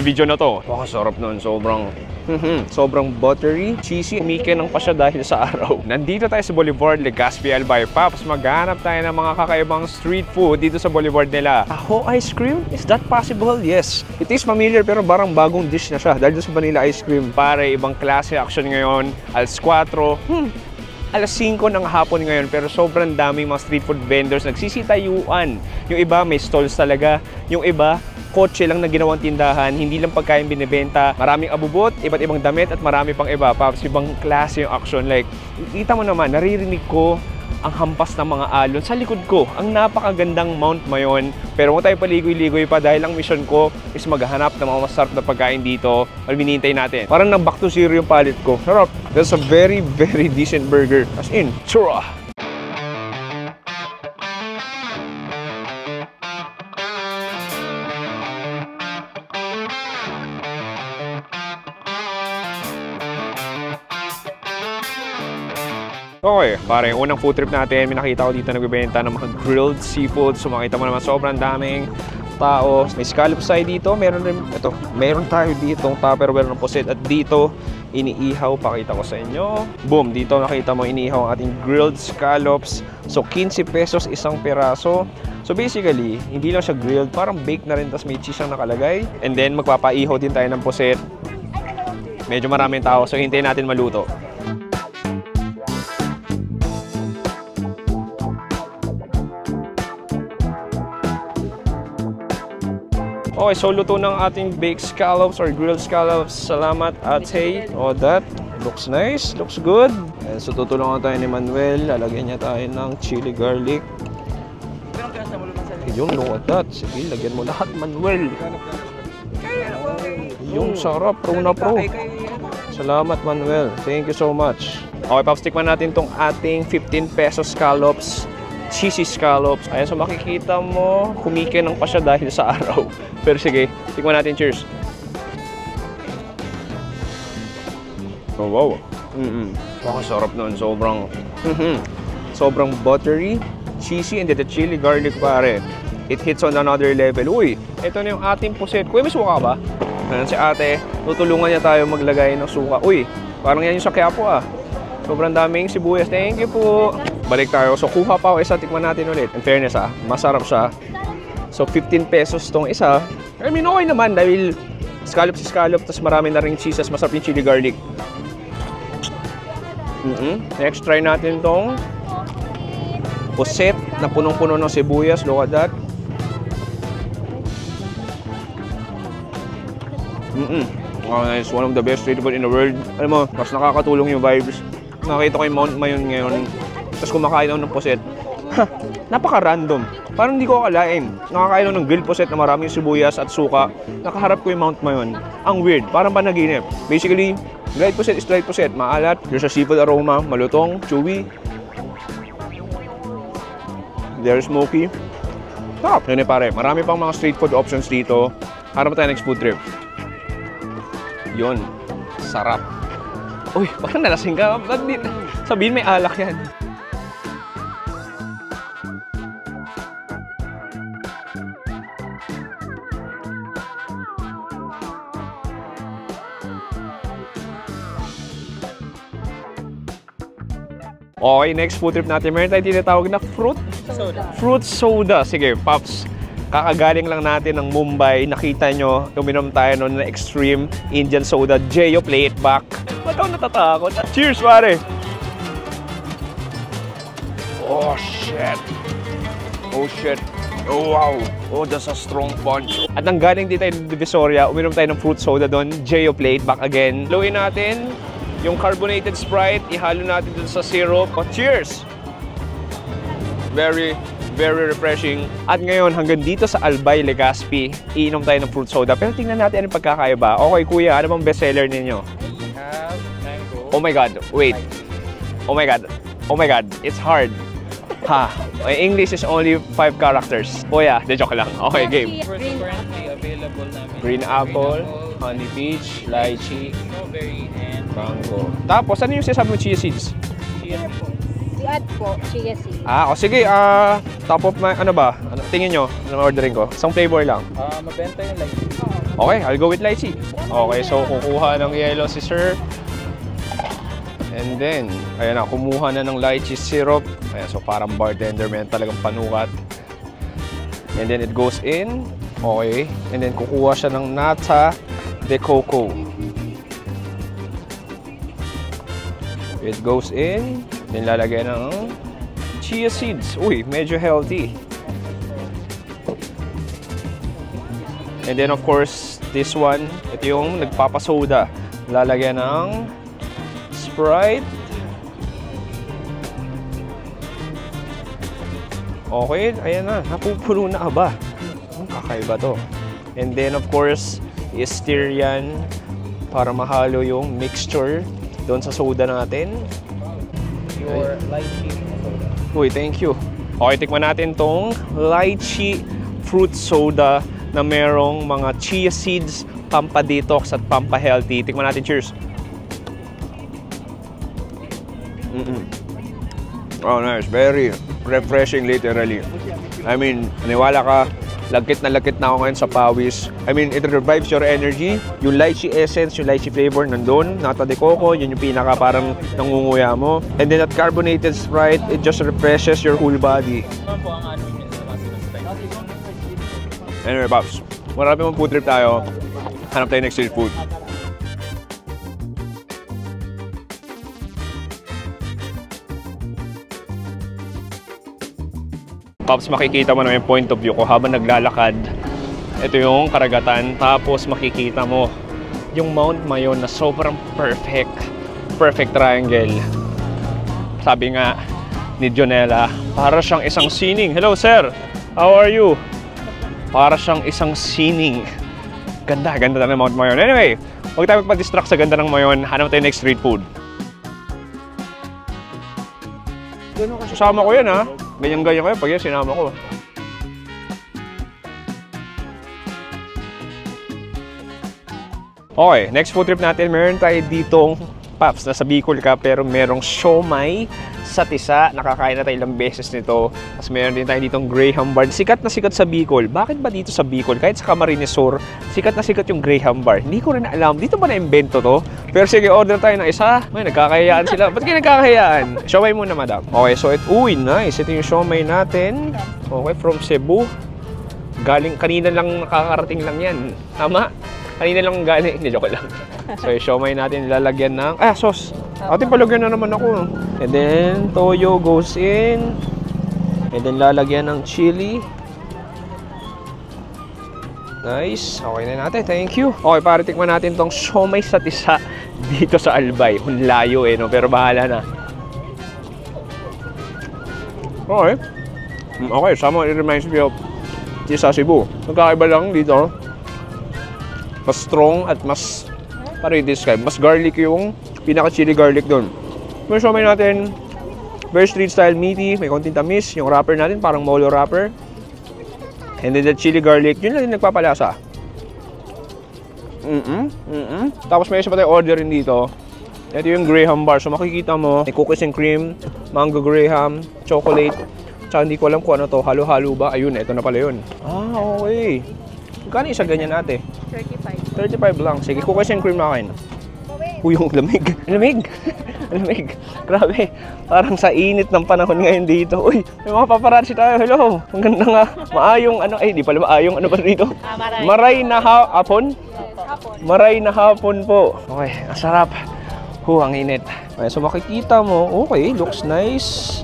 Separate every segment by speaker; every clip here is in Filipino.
Speaker 1: sa video na to. Ang sarap nun, sobrang buttery, cheesy. Umikinang pa siya dahil sa araw. Nandito tayo sa Boulevard Legazpi Albay. Paps, maghanap tayo ng mga kakaibang street food dito sa Boulevard nila. Taho ice cream? Is that possible? Yes. It is familiar pero parang bagong dish na siya dahil sa vanilla ice cream. Pare, ibang klase action ngayon. Alas 4. Alas 5 ng hapon ngayon pero sobrang daming mga street food vendors nagsisitayuan. Yung iba may stalls talaga, yung iba kotse lang na ginawang tindahan, hindi lang pagkain binibenta, maraming abubot, iba't ibang damit at marami pang iba. Paps, ibang klase yung action. Like, kita mo naman, naririnig ko ang hampas ng mga alon sa likod ko. Ang napakagandang Mount Mayon. Pero kung tayo paligoy-ligoy pa dahil ang mission ko is maghanap ng mga masarap na pagkain dito. Ano hinihintay natin? Parang nag-back to zero yung palit ko. Sarap. That's a very, very decent burger. As in, chura! Okay, pare, unang food trip natin, may nakita ko dito nagbebenta ng mga grilled seafood. So makita mo naman sobrang daming tao. May scallops tayo dito, meron rin, meron tayo dito tupperware ng pusit. At dito, iniihaw, pakita ko sa inyo. Boom, dito nakita mo iniihaw ang ating grilled scallops. So 15 pesos isang peraso. So basically, hindi lang siya grilled, parang baked na rin, tapos may cheese ang nakalagay. And then magpapaihaw din tayo ng pusit. Medyo maraming tao, so hintayin natin maluto. Okay, so luto ng ating baked scallops or grilled scallops. Salamat, ate. Oh, that looks nice. Looks good. And so tutulungan tayo ni Manuel. Lalagyan niya tayo ng chili garlic. Yung look at that. Sige, lagyan mo lahat, Manuel. Yung sarap. Pro na pro. Salamat, Manuel. Thank you so much. Okay, Pops, tikman natin tong ating 15 pesos scallops. Cheesy scallops. Ayan, so makikita mo, kumikinang pa siya dahil sa araw. Pero sige, tikman natin. Cheers. Oh, wow. Ang sarap nun. Sobrang buttery, cheesy, and the chili garlic, pare. It hits on another level. Uy, ito na yung ating pusit. Kuya, may suka ba? Ayan si ate. Tutulungan niya tayo maglagay ng suka. Uy, parang yan yung sa Quiapo ah. Sobrang daming sibuyas. Thank you po. Balik tayo. So, kuha pa ako isa. Tikman natin ulit. In fairness masarap siya. So, 15 pesos tong isa. I mean, okay naman dahil scallop, tapos marami na ring cheese, masarap yung chili garlic. Next, try natin tong puset na punong-puno ng sibuyas. Look at that. It's one of the best street food in the world. Alam mo, mas nakakatulong yung vibes. Nakita ko yung Mount Mayon ngayon. Tapos kumakain ako ng puset. Napaka-random. Parang hindi ko akalain. Nakakain ako ng grilled puset na maraming sibuyas at suka. Nakaharap ko yung Mount Mayon. Ang weird. Parang panaginip. Basically, dried puset is dried puset. Maalat. There's a seafood aroma. Malutong. Chewy. There's smoky. Sarap. Yun pare. Marami pang mga street food options dito. Harap tayo next food trip. Yun. Sarap. Uy, parang nalasing ka. Sabihin may alak yan. Okay, next food trip natin. Meron tayong tinatawag na fruit soda. Sige, Pops. Kakagaling lang natin ng Mumbai. Nakita nyo, uminom tayo noon na extreme Indian soda. Jeyo, play it back. Ba't ako natatakot? Cheers, pare! Oh, shit. Oh, shit. Oh, wow. Oh, that's a strong punch. At nang galing dito tayo ng Divisoria, uminom tayo ng fruit soda doon. Jeyo, play it back again. Luin natin yung carbonated Sprite. Ihalo natin dun sa syrup. Oh, cheers! Very refreshing. At ngayon, hanggang dito sa Albay, Legazpi, iinom tayo ng fruit soda. Pero tingnan natin anong pagkakaiba. Okay, kuya, ano bang bestseller ninyo?
Speaker 2: We have mango.
Speaker 1: Oh my God, wait. Oh my God. Oh my God, it's hard. Ha, English is only 5 characters. Oh yeah, de joke lang. Okay, game.
Speaker 2: Currently available namin.
Speaker 1: Green apple, honey peach, lychee,
Speaker 2: strawberry, and
Speaker 1: mango. Tapos, ano yung sinasabi mo chia seeds?
Speaker 2: chia po.
Speaker 3: Si-add po, chia seeds.
Speaker 1: O sige, top of my, ano ba? Tingin nyo, ano ordering ko? Isang flavor lang.
Speaker 2: Mabenta yung lychee.
Speaker 1: Okay, I'll go with lychee. Okay, so kukuha ng yellow si sir. And then, ayan na, kumuha na ng lychee syrup. Ayan, so parang bartender, may talagang panukat. And then it goes in. Okay. And then kukuha siya ng nata de coco. It goes in. Then lalagyan ng chia seeds. Uy, medyo healthy. And then of course, this one, ito yung nagpapasoda. Lalagyan ng Sprite. Okay, ayan na. Napupuno na ba? Kakaiba to. And then of course, i-stir yan para mahalo yung mixture doon sa soda natin.
Speaker 2: Your lychee soda.
Speaker 1: Uy, thank you. Okay, tikman natin tong lychee fruit soda na merong mga chia seeds, pampa-detox at pampa-healthy. Tikman natin, cheers. Oh, nice. Very refreshing, literally. I mean, naniwala ka, lagkit na ako ngayon sa pawis. I mean, it revives your energy. Yung lychee essence, yung lychee flavor nandun. Nata de coco, yun yung pinaka parang nangunguya mo. And then that carbonated Sprite, it just refreshes your whole body.
Speaker 2: Ano po ang ano yun sa mas spicy?
Speaker 1: Anyway, Pops, marami mong food trip tayo. Hanap tayo next street food. Pops, makikita mo na yung point of view ko habang naglalakad. Ito yung karagatan, tapos makikita mo yung Mount Mayon na sobrang perfect. Perfect triangle. Sabi nga ni Jonella, para siyang isang sining. Hello, sir! How are you? Para siyang isang sining. Ganda ng Mount Mayon. Anyway, huwag tayo magpa-distract sa ganda ng Mayon. Hanap tayo next street food. Susama ko yan, ha? Ganyan-ganyan kayo pag yan sinama ko. Okay, next food trip natin. Meron tayo ditong, Paps, nasa Bicol ka, pero merong siomai sa Tisa. Nakakain na tayo ilang beses nito. Tapos meron din tayo ditong Graham Bar. Sikat na sikat sa Bicol. Bakit ba dito sa Bicol? Kahit sa Camarines Sur, sikat na sikat yung Graham Bar. Hindi ko rin alam. Dito ba na-invento to? Pero sige, order tayo ng isa. May nagkakahiyaan sila. Ba't kayo nagkakahiyaan? Siomai muna, madam. Okay, so uy, nice. Ito yung siomai natin. Okay, from Cebu. Galing, kanina lang nakakarating lang yan. Tama? Kanina lang galing. Hindi, joke lang. So yung siomai natin nilalagyan ng sauce. Ating palagyan na naman ako. And then toyo goes in. And then lalagyan ng chili. Nice. Okay na natin. Thank you. Okay, para tikman natin tong siomai sa Tisa dito sa Albay. Layo no? Pero bahala na. Okay. Okay, somehow it reminds me of Tisa Cebu. Magkakaiba lang dito. Mas strong at mas describe. Mas garlic yung pinaka-chili garlic doon. Yung siomai natin, very street style, meaty, may konting tamis. Yung wrapper natin, parang molo wrapper. And then the chili garlic, yun lang yung nagpapalasa. Tapos may isa pa tayo orderin dito. Ito yung Graham Bar. So makikita mo, may cookies and cream, mango Graham, chocolate. Tsaka hindi ko alam kung ano to, halo-halo ba? Ayun, ito na pala yun. Okay. Magkano isa ganyan ate?
Speaker 3: 35.
Speaker 1: 35 lang. Sige, cookies and cream na kain. Uy, yung lamig. Lamig. Lamig. Grabe. Parang sa init ng panahon ngayon dito. Uy, may mga paparazzi tayo. Hello. Ang ganda nga. Maayong ano. Ay, di pala maayong ano ba dito?
Speaker 3: Maray.
Speaker 1: Maray na hapon?
Speaker 3: Hapon.
Speaker 1: Maray na hapon po. Okay, ang sarap. Ang init. Okay, so makikita mo. Okay, looks nice.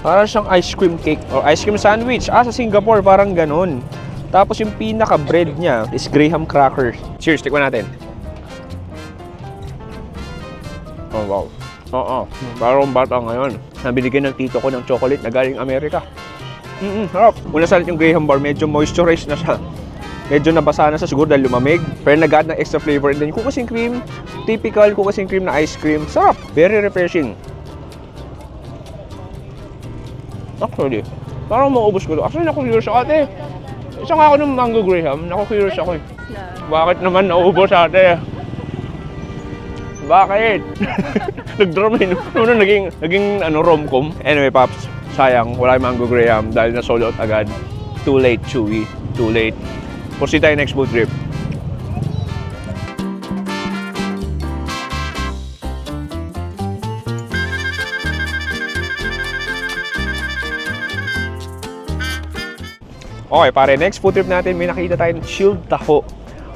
Speaker 1: Parang siyang ice cream cake or ice cream sandwich. Sa Singapore, parang ganun. Tapos yung pinaka-bread niya is Graham cracker. Cheers, tikman natin. Oh, wow. Oo. Parang bata ngayon. Nabiligyan ng tito ko ng chocolate na galing Amerika. Harap. Una sa yung Graham Bar, medyo moisturized na siya. Medyo nabasa na siya siguro dahil lumamig. Pero nag-add ng extra flavor. And then cookies and cream. Typical cookies and cream na ice cream. Sarap. Very refreshing. Actually, parang maubos ko to. Actually, naku-curious ako ate. Isa nga ako ng mango Graham. Naku-curious ako eh. Bakit naman naubos ate? Bakit? Nag-drama yun. Naging rom-com. Anyway, Pops, sayang. Wala yung mango Graham dahil na sold out agad. Too late, Chewy. Too late. Proceed tayo next food trip. Okay, pare, next food trip natin, may nakita tayong chilled taho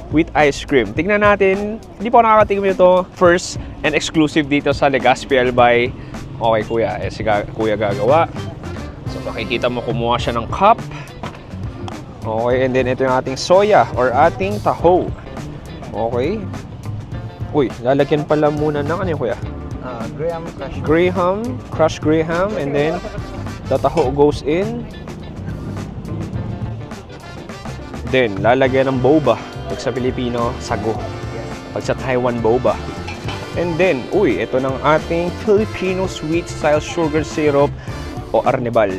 Speaker 1: with ice cream. Tingnan natin, hindi pa ako nakakatingin nito. First and exclusive dito sa Legazpi Albay. Okay, kuya. Si kuya gagawa. So, makikita mo kumuha siya ng cup. Okay, and then ito yung ating soya or ating taho. Okay. Uy, lalagyan pala muna ng ano yung kuya?
Speaker 2: Graham Crush.
Speaker 1: Graham, crushed Graham, and then the taho goes in. Then, lalagyan ng boba. Pag sa Pilipino, sago. Pag sa Taiwan, boba. And then, uy, ito ng ating Filipino sweet style sugar syrup o arnibal.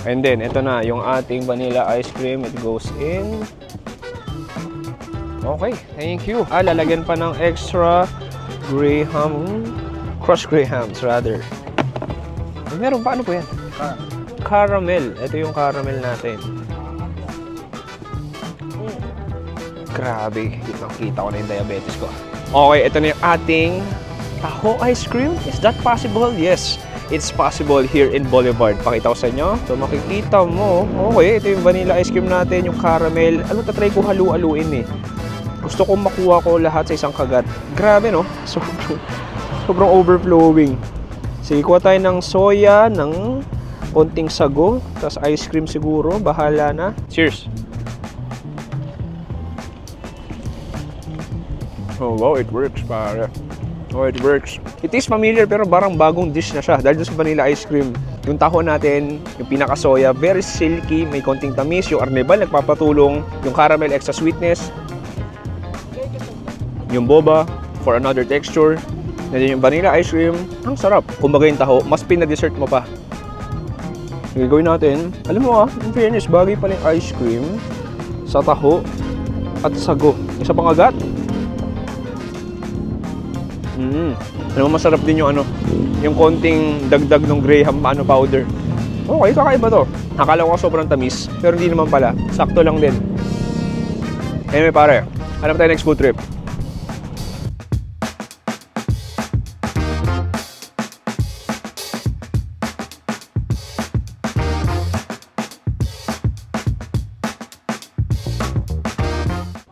Speaker 1: And then, ito na, yung ating vanilla ice cream. It goes in. Okay, thank you. Lalagyan pa ng extra Graham, crushed Grahams rather. Meron pa, ano po yan? Caramel. Ito yung caramel natin. Grabe, kita ko na yung diabetes ko. Okay, ito na yung ating taho ice cream. Is that possible? Yes, it's possible here in Boulevard. Pakita ko sa inyo. So makikita mo, okay, ito yung vanilla ice cream natin, yung caramel. Ano, tatry ko halu-haluin eh. Gusto kong makuha ko lahat sa isang kagat. Grabe, no? Sobrang overflowing. Sige, kuha tayo ng soya, ng konting sago, tapos ice cream siguro. Bahala na. Cheers! Oh, wow, it works, pare. Oh, it works. It is familiar pero parang bagong dish na siya dahil sa vanilla ice cream. Yung taho natin, yung pinaka-soya, very silky, may konting tamis. Yung arnibal, nagpapatulong. Yung caramel, extra sweetness. Yung boba, for another texture. And yung vanilla ice cream, ang sarap. Kumbaga yung taho, mas pina-dessert mo pa. Gagawin natin. Alam mo in fairness, bagay pala yung ice cream sa taho at sago. Isa pang agat. Alam mo, masarap din yung yung konting dagdag ng Graham powder. Okay, kakaiba to. Akala ko sobrang tamis, pero hindi naman pala. Sakto lang din. Anyway, pare, hanap tayo next food trip.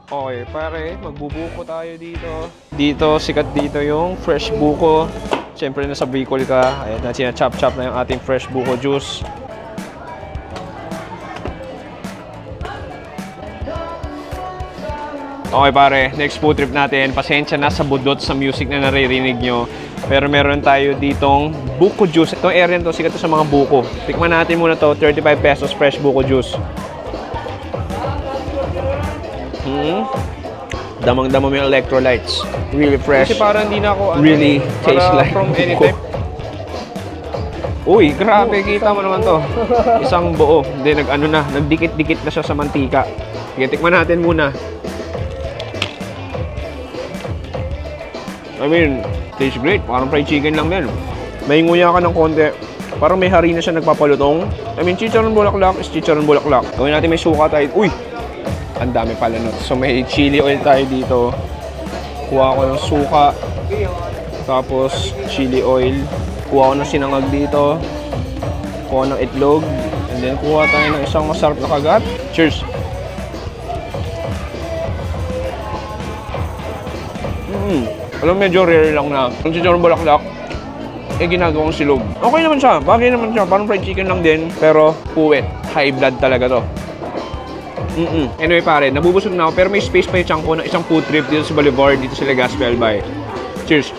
Speaker 1: Okay, pare, magbubuko tayo dito. Dito, sikat dito yung fresh buko. Siyempre, nasa Bicol ka. Ayan na, sinachop-chop na yung ating fresh buko juice. Okay, pare, next food trip natin. Pasensya na sa budot sa music na naririnig nyo. Pero meron tayo ditong buko juice. Itong area to, sikat to sa mga buko. Tikman natin muna to, 35 pesos fresh buko juice. Damang-dama mo yung electrolytes. Really fresh.
Speaker 2: Kasi parang hindi na ako
Speaker 1: really tastes like
Speaker 2: from any
Speaker 1: buko.
Speaker 2: type.
Speaker 1: Uy, grabe, kita mo naman to. Isang buo. Hindi, nagdikit-dikit na siya sa mantika. Sige, tikman natin muna. I mean, tastes great. Parang fried chicken lang din. May nguya ka ng konti. Parang may harina siya nagpapalutong. I mean, chicharon bulaklak is chicharon bulaklak. Gawin natin may suka tayo. Uy! Ang dami pala nun. So may chili oil tayo dito. Kuha ko ng suka. Tapos chili oil. Kuha ko ng sinangag dito. Kuha ng itlog. And then kuha tayo ng isang masarap na kagat. Cheers! Alam, medyo rare lang na. Ang chicharon bulaklak, ginagawang silog. Okay naman siya. Bagay naman siya. Parang fried chicken lang din. Pero puwet. High blood talaga to. Anyway, pare, nabubusog na ako pero may space pa yung chunk ko ng isang food trip dito sa Boulevard, dito sa Legazpi Albay. Cheers!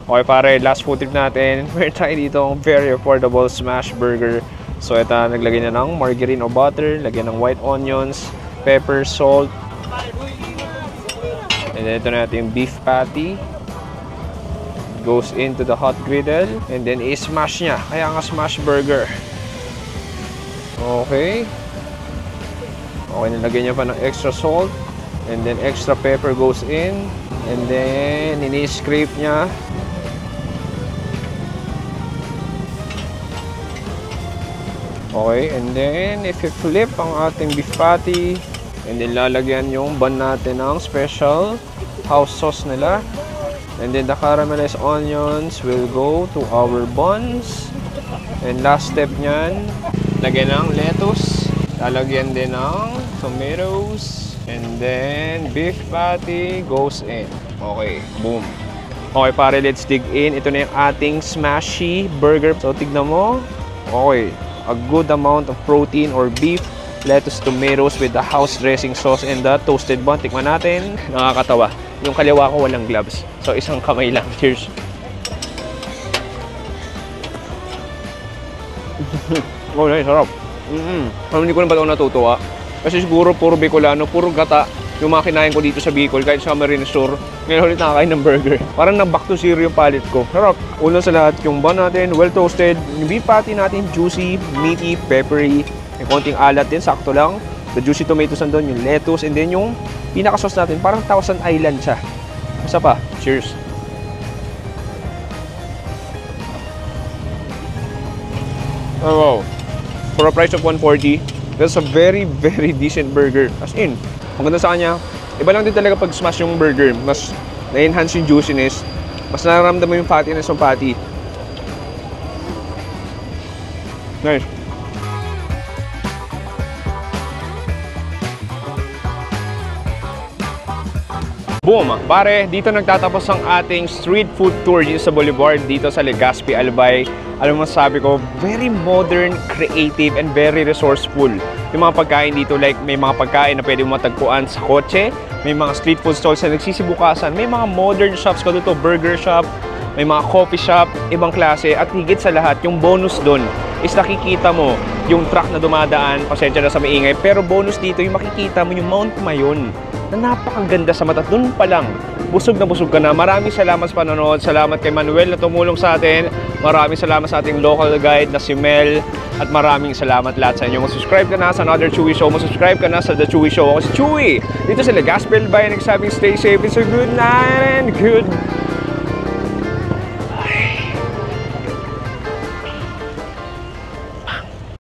Speaker 1: Okay, pare, last food trip natin. Meron tayo dito ang very affordable smash burger. So ito, naglagay na ng margarine o butter, lagyan ng white onions, pepper, salt. And then ito na natin yung beef patty. Goes into the hot griddle. And then i-smash niya. Kaya nga smash burger. Okay. Okay, nilagyan niya pa ng extra salt. And then extra pepper goes in. And then ini-scrape niya. Okay, and then if you flip ang ating beef patty, and then lalagyan yung bun natin ng special house sauce nila. And then the caramelized onions will go to our buns. And last step nyan, lagyan ng lettuce. Lalagyan din ng tomatoes. And then beef patty goes in. Okay, boom. Okay pare, let's dig in. Ito na yung ating smashy burger. So tignan mo. Okay, a good amount of protein or beef, lettuce, tomatoes with the house dressing sauce and the toasted bun. Tikman natin. Nakakatawa. Yung kaliwa ko walang gloves. So isang kamay lang. Cheers. Oh, nice. Sarap. Hindi ko na ba ito natutuwa? Kasi siguro puro Bicolano, puro gata yung mga kinain ko dito sa Bicol, kahit sa Marine Store. Ngayon ulit nakakain ng burger. Parang na-back to zero yung palate ko. Sarap. Una sa lahat, yung bun natin, well toasted. Yung beef patty natin, juicy, meaty, peppery. May konting alat din, sakto lang. The juicy tomatoes nandun, yung lettuce, and then yung pinaka-sauce natin, parang Thousand Island siya. Isa pa. Cheers. Oh, wow. For a price of 140, that's a very, very decent burger. As in, maganda sa kanya. Iba lang din talaga pag smash yung burger. Mas na-enhance yung juiciness. Mas nararamdaman mo yung fattiness ng patty. Nice. Boom! Pare, dito nagtatapos ang ating street food tour dito sa Boulevard, dito sa Legazpi, Albay. Alam mo sabi ko, very modern, creative, and very resourceful. Yung mga pagkain dito, like may mga pagkain na pwede mo matagpuan sa kotse, may mga street food stalls na nagsisibukasan, may mga modern shops ko dito, burger shop, may mga coffee shop, ibang klase, at higit sa lahat, yung bonus doon is nakikita mo yung truck na dumadaan, pasensya na sa maingay, pero bonus dito, yung makikita mo yung Mount Mayon na napakaganda sa mata. Doon pa lang, busog na busog ka na. Maraming salamat sa panonood. Salamat kay Manuel na tumulong sa atin. Maraming salamat sa ating local guide na si Mel. At maraming salamat lahat sa inyo. Mag-subscribe ka na sa Another Chewy Show. Mag-subscribe ka na sa The Chewy Show. Ako si Chewy. Dito sa Legazpi Albay. Nagsabing stay safe. It's a good night and good